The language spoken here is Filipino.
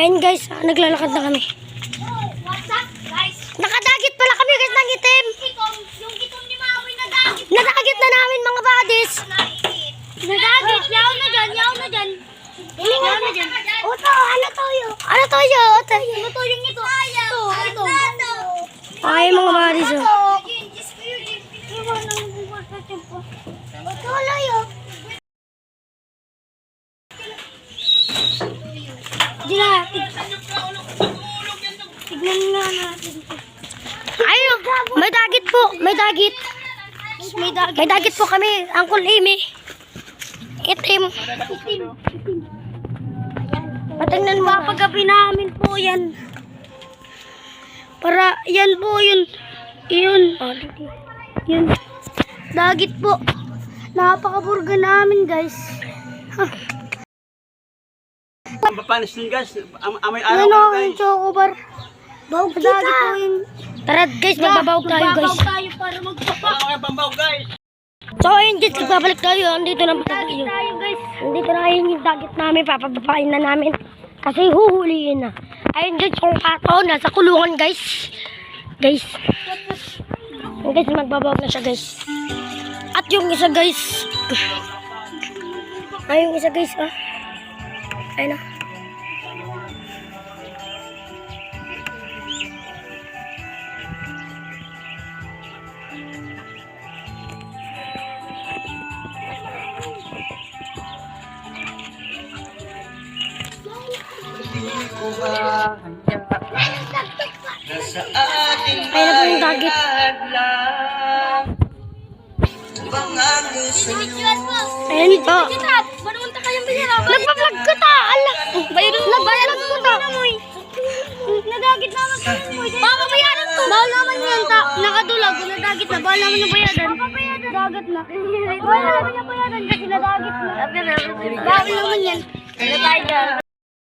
Ayun guys, naglalakad na kami. What's up, guys? Nakadagit pala kami guys ng itim. Yung itom ni Maui nadagit. Nadagit na namin mga buddies. Nadagit. Yaw na dyan, yaw na dyan. Yaw na dyan. Oto, ano toyo? Ano toyo? Oto. Ano to yung ito? Ito. Ay mga buddies oh. Diyan. Tignan nga natin. Ayun, may dagit po. May dagit. May dagit po kami. Uncle Amy. Itim. Patingnan mo. Papagabi namin po yan. Para, yan po yun. Yun. Yun. Dagit po. Napakaburga namin guys. Papanis din guys, amay araw Ano kayo yung chocobar? Bawag kita. Dagit po yun. Tara guys, magbabawag tayo guys. Magbabaw tayo para magpapa. Wala kayo pambaw guys. So ayun guys, nagbabalik tayo. Andito na tayo. Tayo guys. Andito na ayun yung dagit namin. Papabapain na namin. Kasi huhuliin na. Ayun guys, yung pato. Nasa kulungan guys. Guys. Guys, magbabawag na siya guys. At yung isa guys. Ayun yung isa guys. Ah. Ayun na. Nasa ating Ayun na po yung dagit. Ayun po. Manunta kayong binira. Nagpa-vlog ko ta. Ala. Nagpa-vlog ko ta. Nadagit naman kayo mo. Baka bayaran ko. Bawal naman yan ta. Nakadulag. Nadagit na. Bawal naman yung bayadan. Dagat na. Wala naman yung bayaran kasi nadagit na. Bawal naman yan. Ano tayo dyan?